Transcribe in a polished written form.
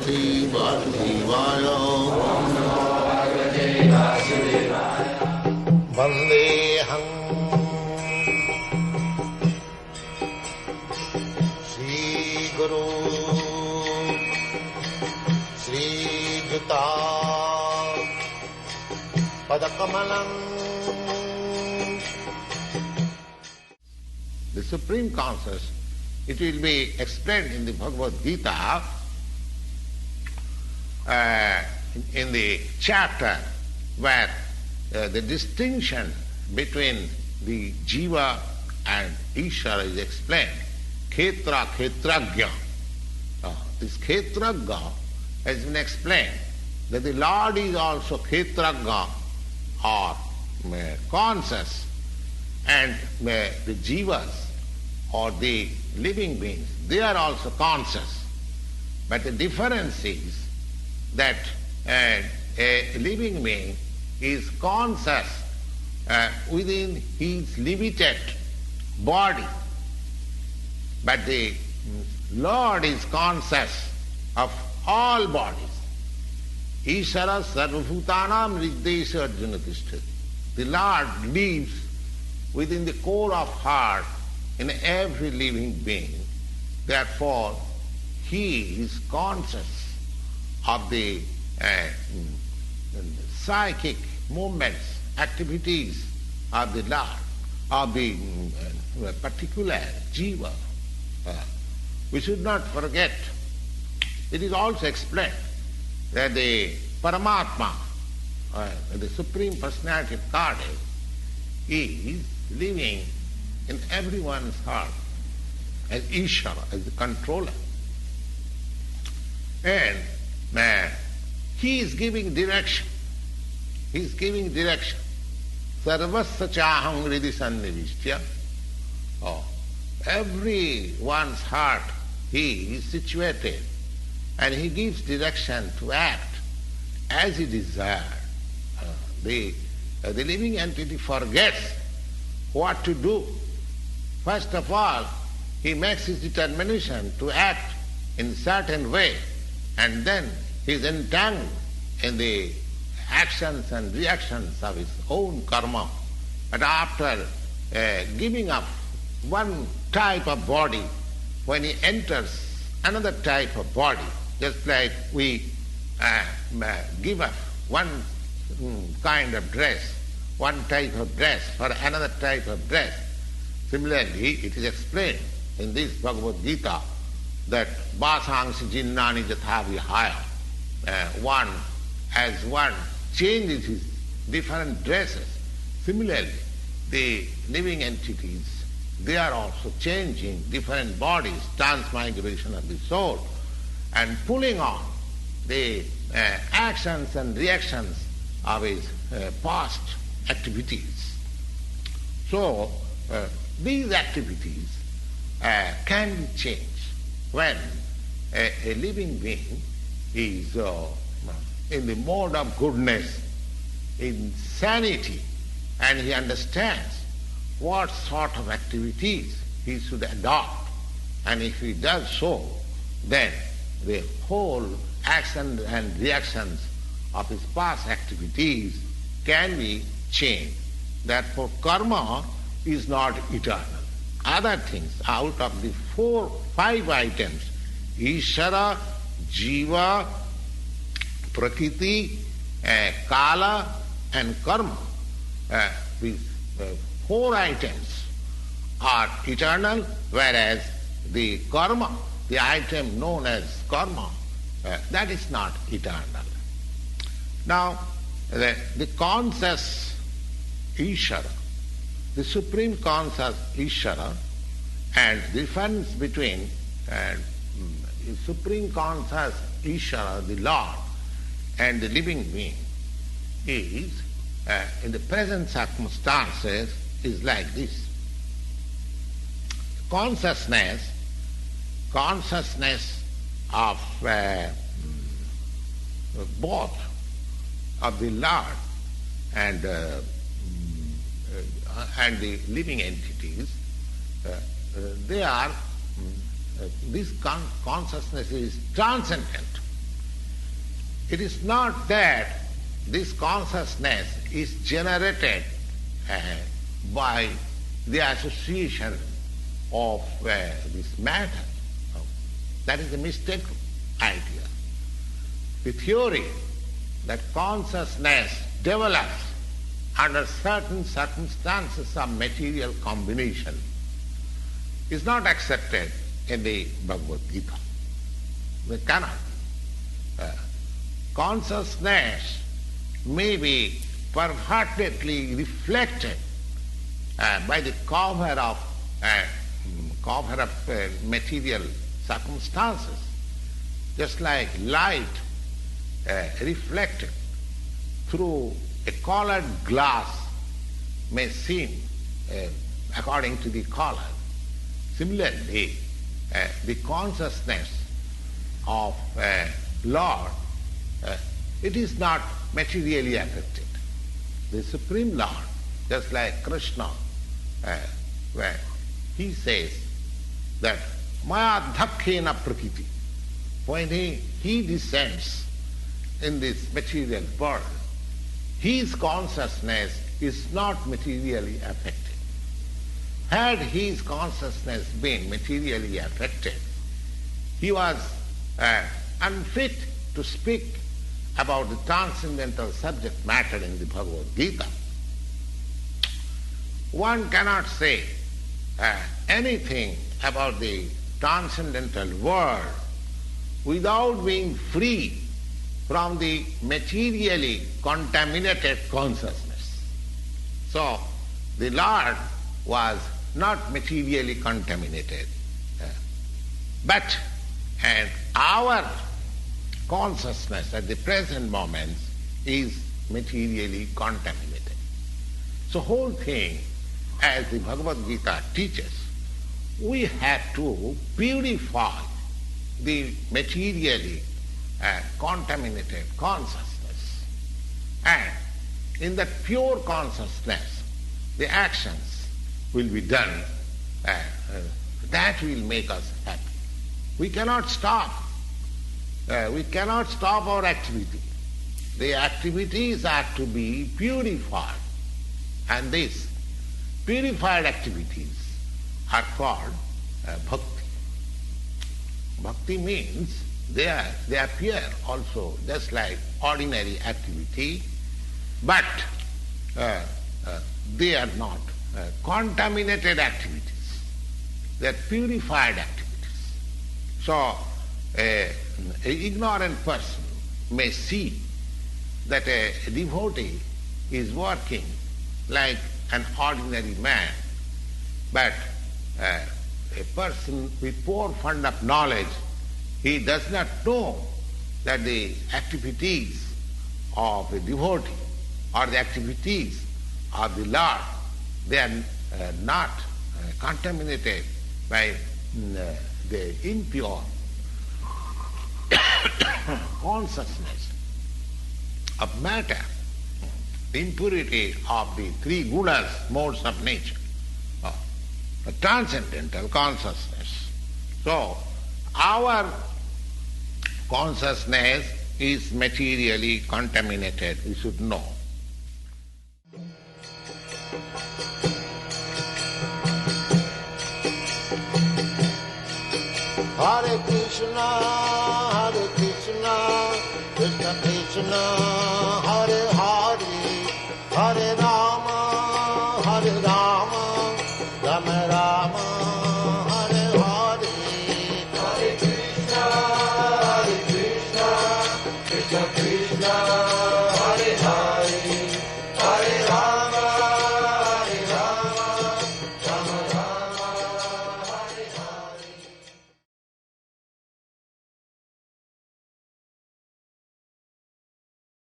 Bhagavate Vasudevaya. Vandeham Shri Guru Shri Juta Padakamalam. The Supreme Consciousness, it will be explained in the Bhagavad Gita in the chapter where the distinction between the Jiva and Ishvara is explained. Khetra, Khetragya. This Khetragya has been explained that the Lord is also Khetragya or conscious, and the Jivas or the living beings, they are also conscious. But the difference is that a living being is conscious within his limited body, but the Lord is conscious of all bodies. Ishara sarvabhutanam riddesha arjuna tishtati. The Lord lives within the core of heart in every living being. Therefore, he is conscious of the psychic movements, activities of the Lord, of the particular Jiva. We should not forget, it is also explained that the Paramatma, the Supreme Personality of Godhead, is living in everyone's heart as Ishvara, as the controller. And he is giving direction. He is giving direction. Sarvasya chaham hridi sannivishya. Everyone's heart he is situated, and he gives direction to act as he desires. The living entity forgets what to do. First of all, he makes his determination to act in a certain way, and then he is entangled in the actions and reactions of his own karma. But after giving up one type of body, when he enters another type of body, just like we give up one kind of dress, one type of dress for another type of dress. Similarly, it is explained in this Bhagavad Gita that Vasangsi jinnani jatha vihaya. As one changes his different dresses, similarly, the living entities, they are also changing different bodies, transmigration of the soul, and pulling on the actions and reactions of his past activities. So, these activities can be changed when a living being is in the mode of goodness, in sanity, and he understands what sort of activities he should adopt. And if he does so, then the whole action and reactions of his past activities can be changed. Therefore, karma is not eternal. Other things, out of the 5 items, Ishvara, Jiva, Prakriti, Kala and Karma, these 4 items are eternal, whereas the karma, the item known as karma, that is not eternal. Now, the conscious Ishvara, the supreme conscious Ishvara, and the difference between the supreme conscious Ishvara, the Lord, and the living being is, in the present circumstances, is like this. Consciousness of both of the Lord and the living entities, they are, this consciousness is transcendent. It is not that this consciousness is generated by the association of this matter. That is a mistaken idea. The theory that consciousness develops under certain circumstances of material combination is not accepted in the Bhagavad Gita. They cannot. Consciousness may be perfectly reflected by the cover of material circumstances, just like light reflected through a colored glass may seem according to the color. Similarly, the consciousness of Lord, it is not materially affected. The Supreme Lord, just like Krishna, where he says that Maya Dhakkena Prakriti, when he descends in this material world, his consciousness is not materially affected. Had his consciousness been materially affected, he was unfit to speak about the transcendental subject matter in the Bhagavad Gita. One cannot say anything about the transcendental world without being free from the materially contaminated consciousness. So the Lord was not materially contaminated, but and our consciousness at the present moment is materially contaminated. So whole thing, as the Bhagavad Gita teaches, we have to purify the materially contaminated consciousness. And in that pure consciousness, the actions will be done. That will make us happy. We cannot stop. We cannot stop our activity. The activities are to be purified. And these purified activities are called bhakti. Bhakti means they appear also just like ordinary activity, but they are not contaminated activities. They are purified activities. So an ignorant person may see that a devotee is working like an ordinary man, but a person with poor fund of knowledge, he does not know that the activities of a devotee or the activities of the Lord, they are not contaminated by the impure consciousness of matter, the impurity of the three gunas, modes of nature, the transcendental consciousness. So, our consciousness is materially contaminated, we should know. Hare Krishna, Krishna Krishna, Hare Hare, Hare Rama, Rama Rama, Hare Hare. Hare Krishna, Krishna Krishna.